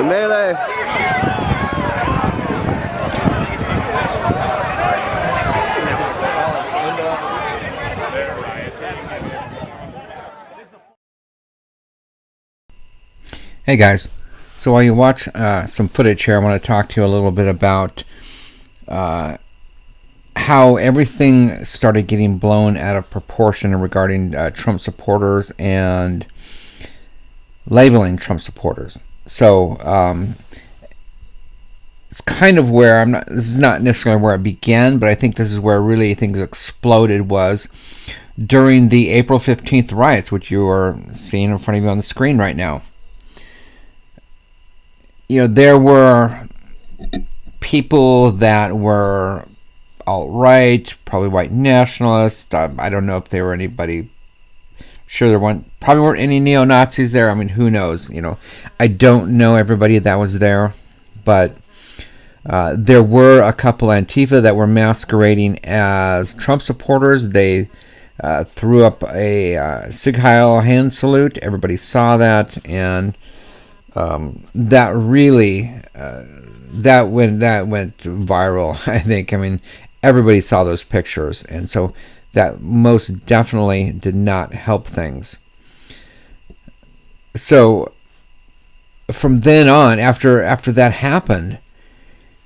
The melee. Hey guys, so while you watch some footage here, I want to talk to you a little bit about how everything started getting blown out of proportion regarding Trump supporters and labeling Trump supporters. So it's kind of where this is not necessarily where it began, but I think this is where really things exploded was during the April 15th riots, which you are seeing in front of you on the screen right now. You know, there were people that were alt-right, probably white nationalists. I don't know if there were anybody. Sure, probably weren't any neo-Nazis there. I mean, who knows? You know, I don't know everybody that was there, but there were a couple Antifa that were masquerading as Trump supporters. They threw up a Sig Heil hand salute. Everybody saw that, and that really that went viral. I think. I mean, everybody saw those pictures, and so that most definitely did not help things. So from then on, after that happened,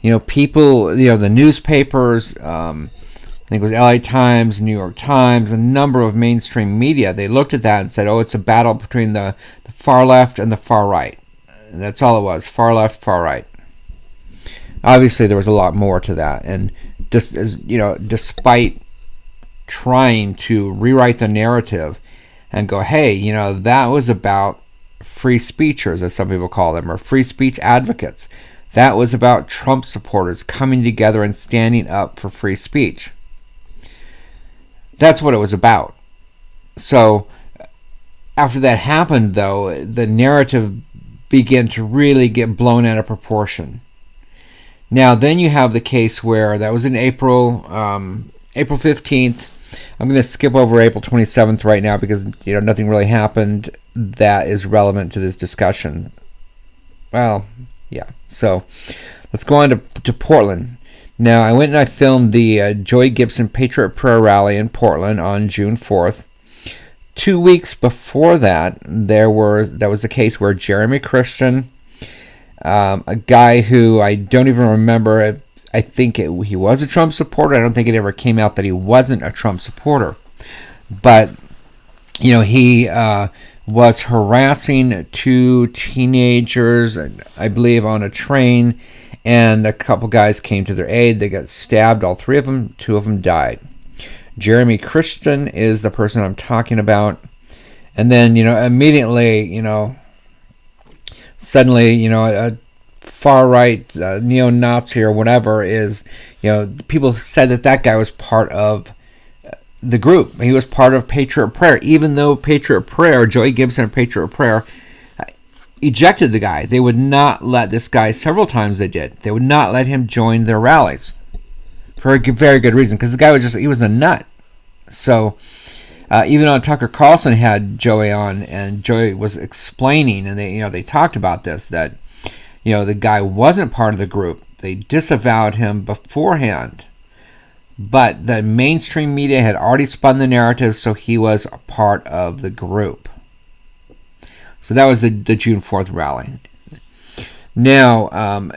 you know, people, you know, the newspapers, I think it was LA Times, New York Times, a number of mainstream media, they looked at that and said, oh, it's a battle between the far left and the far right. And that's all it was, far left, far right. Obviously, there was a lot more to that. And just as, you know, despite trying to rewrite the narrative and go, hey, you know, that was about free speechers, as some people call them, or free speech advocates. That was about Trump supporters coming together and standing up for free speech. That's what it was about. So after that happened, though, the narrative began to really get blown out of proportion. Now, then you have the case where that was in April 15th. I'm going to skip over April 27th right now because, you know, nothing really happened that is relevant to this discussion. Well, yeah. So let's go on to Portland. Now, I went and I filmed the Joey Gibson Patriot Prayer Rally in Portland on June 4th. 2 weeks before that, that was the case where Jeremy Christian, a guy who I don't even remember, I think he was a Trump supporter. I don't think it ever came out that he wasn't a Trump supporter. But, you know, he was harassing two teenagers, I believe, on a train, and a couple guys came to their aid. They got stabbed, all three of them. Two of them died. Jeremy Christian is the person I'm talking about. And then, you know, immediately, you know, suddenly, you know, a far-right neo-Nazi or whatever is, you know, people said that guy was part of the group. He was part of Patriot Prayer, even though Patriot Prayer, Joey Gibson of Patriot Prayer, ejected the guy. They would not let this guy, several times they did, they would not let him join their rallies for a very good reason, because the guy he was a nut. So even on Tucker Carlson had Joey on, and Joey was explaining, and they talked about this, that, you know, the guy wasn't part of the group. They disavowed him beforehand, but the mainstream media had already spun the narrative, so he was a part of the group. So that was the June 4th rally. Now,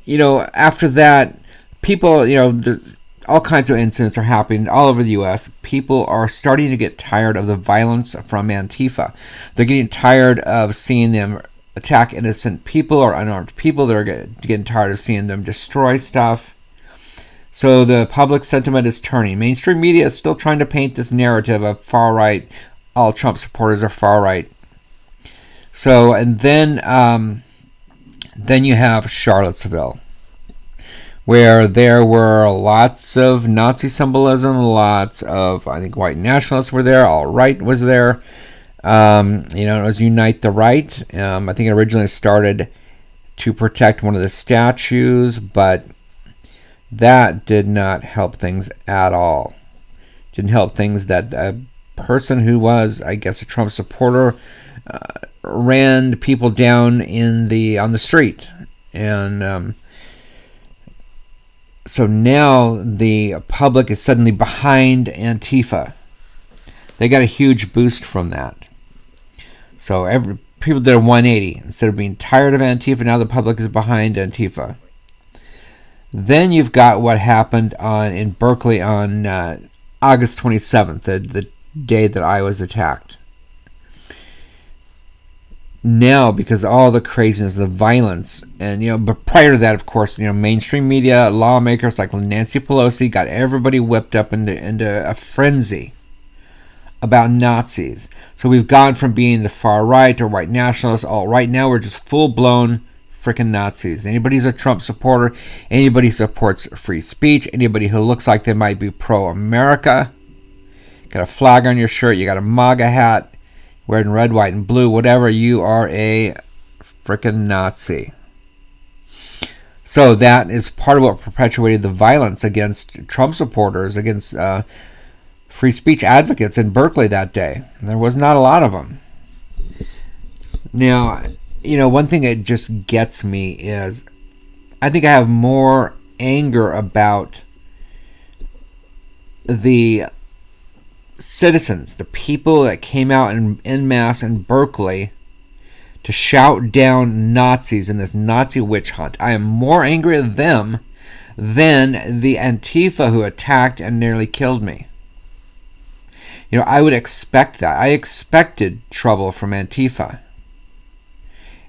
you know, after that, people, you know, all kinds of incidents are happening all over the U.S. People are starting to get tired of the violence from Antifa. They're getting tired of seeing them attack innocent people or unarmed people. They're getting tired of seeing them destroy stuff. So the public sentiment is turning. Mainstream media is still trying to paint this narrative of far right. All Trump supporters are far right. So, and then you have Charlottesville, where there were lots of Nazi symbolism, lots of, I think, white nationalists were there, all right was there. It was Unite the Right. I think it originally started to protect one of the statues, but that did not help things at all. Didn't help things that a person who was, I guess, a Trump supporter ran people down on the street, and so now the public is suddenly behind Antifa. They got a huge boost from that. So people did a 180. Instead of being tired of Antifa, now the public is behind Antifa. Then you've got what happened in Berkeley on August 27th, the day that I was attacked. Now, because of all the craziness, the violence, and but prior to that, of course, mainstream media, lawmakers like Nancy Pelosi got everybody whipped up into a frenzy about Nazis. So we've gone from being the far right or white nationalists, all right, now we're just full-blown freaking Nazis. Anybody who's a Trump supporter, anybody who supports free speech, anybody who looks like they might be pro-America, got a flag on your shirt, you got a MAGA hat, wearing red, white, and blue, whatever, you are a freaking Nazi. So that is part of what perpetuated the violence against Trump supporters, against free speech advocates in Berkeley that day. And there was not a lot of them. Now, one thing that just gets me is I think I have more anger about the citizens, the people that came out en masse in Berkeley to shout down Nazis in this Nazi witch hunt. I am more angry at them than the Antifa who attacked and nearly killed me. I would expect that. I expected trouble from Antifa.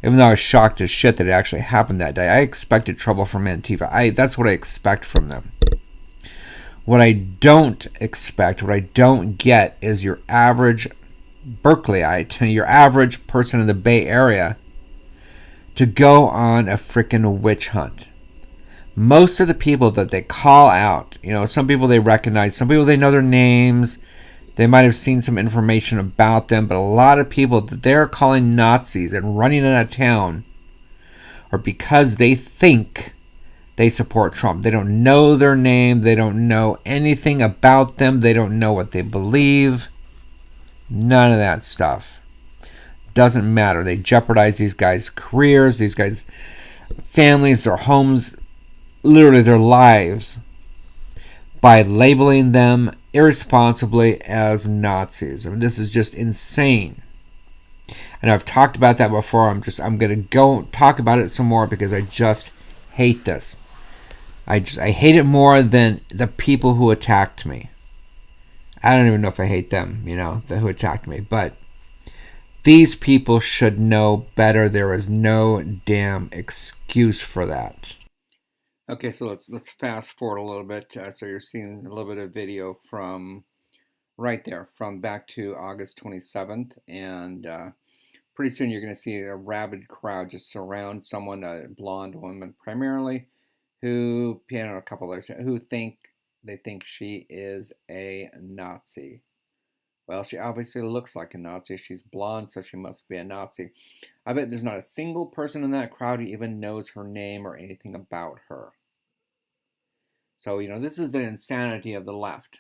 Even though I was shocked as shit that it actually happened that day, I expected trouble from Antifa. That's what I expect from them. What I don't expect, what I don't get, is your average Berkeleyite, your average person in the Bay Area, to go on a freaking witch hunt. Most of the people that they call out, some people they recognize, some people they know their names, they might have seen some information about them, but a lot of people that they're calling Nazis and running out of town are because they think they support Trump. They don't know their name. They don't know anything about them. They don't know what they believe. None of that stuff. Doesn't matter. They jeopardize these guys' careers, these guys' families, their homes, literally their lives, by labeling them irresponsibly as Nazis. I mean, this is just insane. And I've talked about that before. I'm going to go talk about it some more because I just hate this. I hate it more than the people who attacked me. I don't even know if I hate them, who attacked me. But these people should know better. There is no damn excuse for that. Okay, so let's fast forward a little bit. So you're seeing a little bit of video from right there, from back to August 27th. And pretty soon you're going to see a rabid crowd just surround someone, a blonde woman primarily, who, a couple others, who think she is a Nazi. Well, she obviously looks like a Nazi. She's blonde, so she must be a Nazi. I bet there's not a single person in that crowd who even knows her name or anything about her. So, this is the insanity of the left.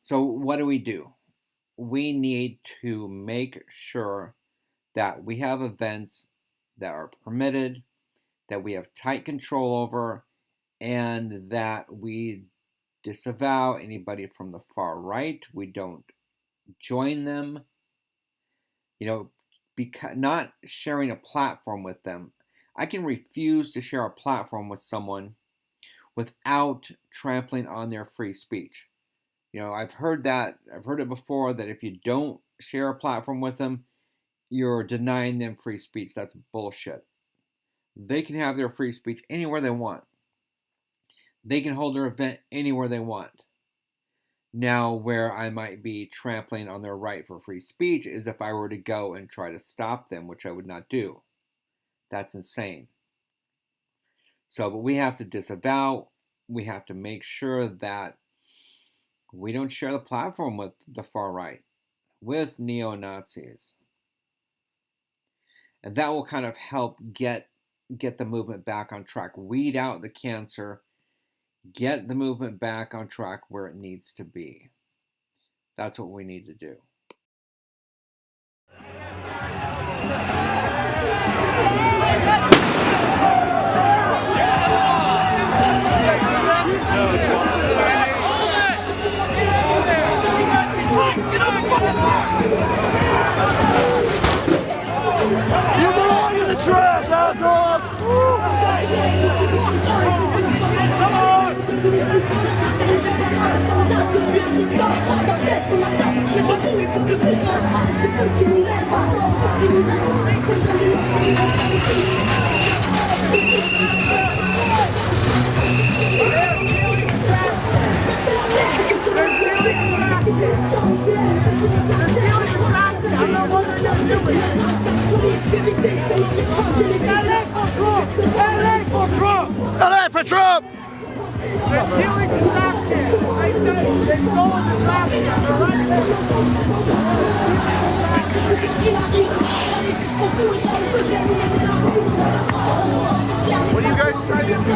So what do? We need to make sure that we have events that are permitted, that we have tight control over, and that we disavow anybody from the far right. We don't join them. Because not sharing a platform with them. I can refuse to share a platform with someone without trampling on their free speech. I've heard it before, that if you don't share a platform with them, you're denying them free speech. That's bullshit. They can have their free speech anywhere they want. They can hold their event anywhere they want. Now, where I might be trampling on their right for free speech is if I were to go and try to stop them, which I would not do. That's insane. So, but we have to disavow. We have to make sure that we don't share the platform with the far right, with neo-Nazis. And that will kind of help get the movement back on track, weed out the cancer, get the movement back on track where it needs to be. That's what we need to do. You belong in the trash, assholes! Come on! LA for Trump! They're stealing the stock there. They say they're stolen the stock What are you guys trying to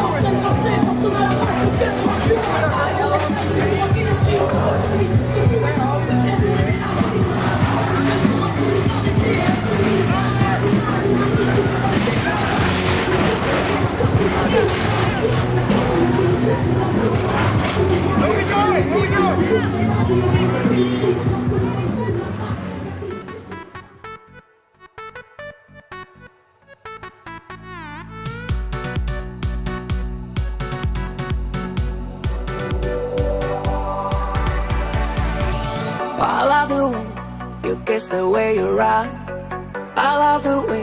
I love the way you kiss the way you run. I love the way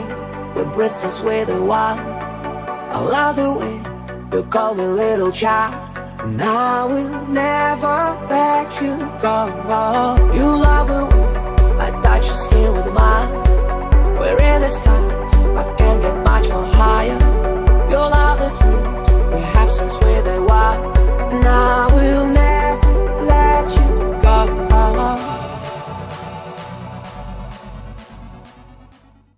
your breath just with the wine. I love the way you call me little child, and I will never let you go. You love the way I touch your skin with mine. We're in the skies, I can't get